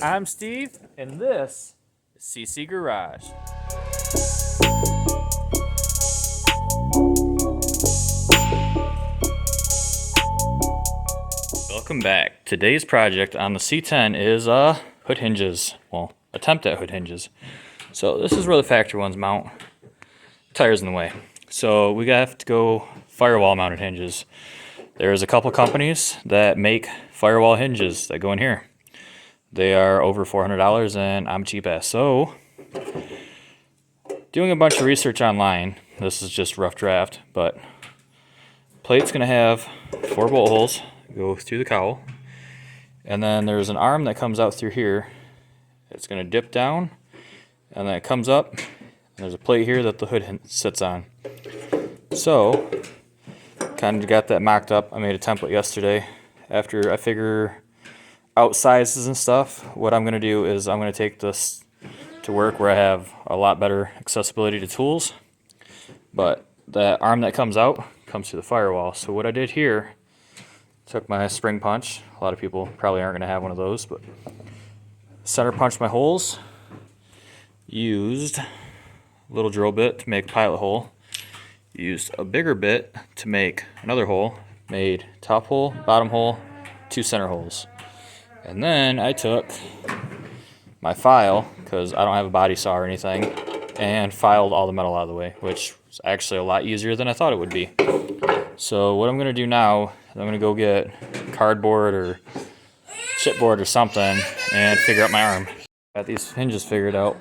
I'm Steve, and this is CC Garage. Welcome back. Today's project on the C10 is hood hinges. Well, attempt at hood hinges. So this is where the factory ones mount. Tires in the way. So we have to go firewall mounted hinges. There's a couple companies that make firewall hinges that go in here. They are over $400 and I'm cheap ass. So, doing a bunch of research online, this is just rough draft, but plate's gonna have 4 bolt holes, go through the cowl, and then there's an arm that comes out through here. It's gonna dip down, and then it comes up, and there's a plate here that the hood sits on. So, kind of got that mocked up. I made a template yesterday. After I figure out sizes and stuff, what I'm going to do is I'm going to take this to work where I have a lot better accessibility to tools, but that arm that comes out comes through the firewall. So what I did here, took my spring punch, a lot of people probably aren't going to have one of those, but center punched my holes, used a little drill bit to make a pilot hole, used a bigger bit to make another hole, made top hole, bottom hole, 2 center holes. And then I took my file, because I don't have a body saw or anything, and filed all the metal out of the way, which was actually a lot easier than I thought it would be. So what I'm going to do now, I'm going to go get cardboard or chipboard or something and figure out my arm. Got these hinges figured out.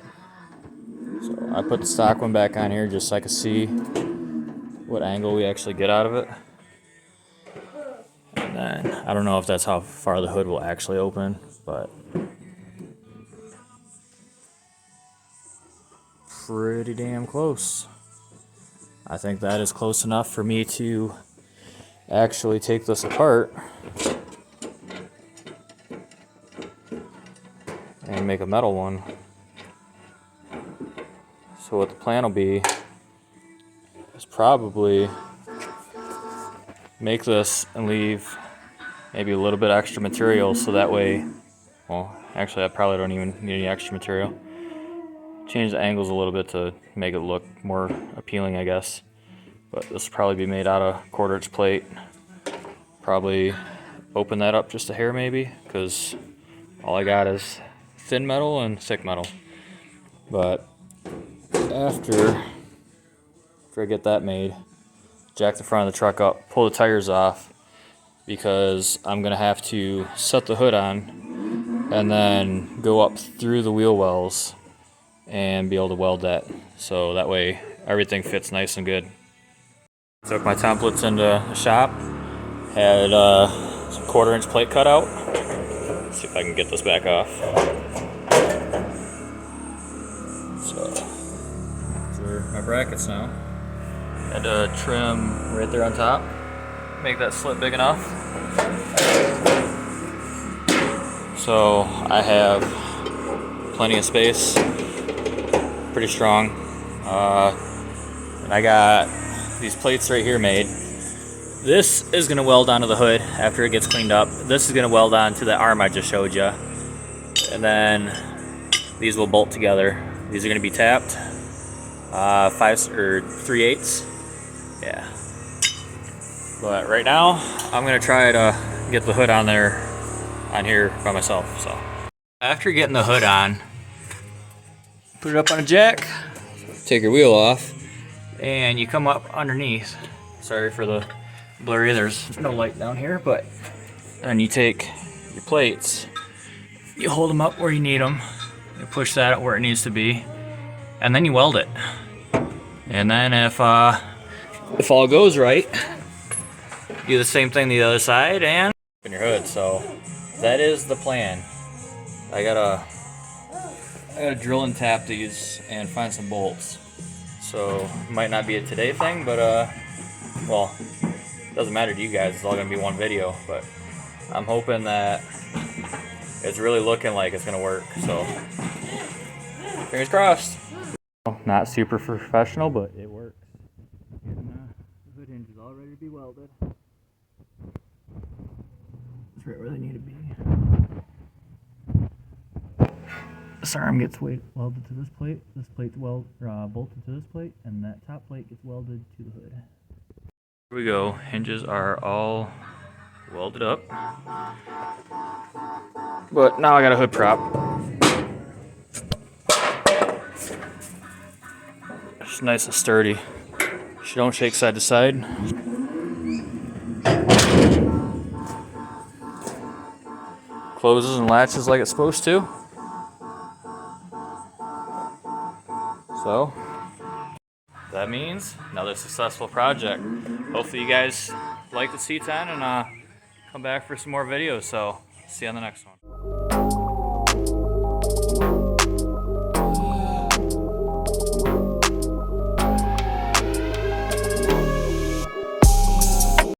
So I put the stock one back on here just so I can see what angle we actually get out of it. And then, I don't know if that's how far the hood will actually open, but pretty damn close. I think that is close enough for me to actually take this apart and make a metal one. So what the plan will be is probably make this and leave maybe a little bit extra material so that way, well, actually I probably don't even need any extra material. Change the angles a little bit to make it look more appealing, I guess. But this will probably be made out of 1/4 inch plate. Probably open that up just a hair maybe, because all I got is thin metal and thick metal. But after I get that made, jack the front of the truck up, pull the tires off, because I'm gonna have to set the hood on and then go up through the wheel wells and be able to weld that, so that way everything fits nice and good. Took my templates into the shop, had some 1/4 inch plate cut out. Let's see if I can get this back off. So these are my brackets now. Had to trim right there on top, make that slit big enough. So I have plenty of space, pretty strong. And I got these plates right here made. This is gonna weld onto the hood after it gets cleaned up. This is gonna weld onto the arm I just showed you. And then these will bolt together. These are gonna be tapped, 5 or 3/8. Yeah. But right now, I'm gonna try to get the hood on here by myself. So after getting the hood on, put it up on a jack, take your wheel off, and you come up underneath. Sorry for the blurry, there's no light down here, but then you take your plates, you hold them up where you need them, you push that up where it needs to be, and then you weld it. And then if all goes right, do the same thing the other side and open your hood. So that is the plan. I gotta drill and tap these and find some bolts. So it might not be a today thing, but well, it doesn't matter to you guys, it's all gonna be one video, but I'm hoping that it's really looking like it's gonna work, so fingers crossed. Not super professional, but it works. And the hood hinge is all ready to be welded. It's right where they need to be. This arm gets welded to this plate's bolted to this plate, and that top plate gets welded to the hood. Here we go. Hinges are all welded up. But now I got a hood prop. It's nice and sturdy. She don't shake side to side. Closes and latches like it's supposed to. So that means another successful project. Hopefully you guys like the C10 and come back for some more videos. So see you on the next one.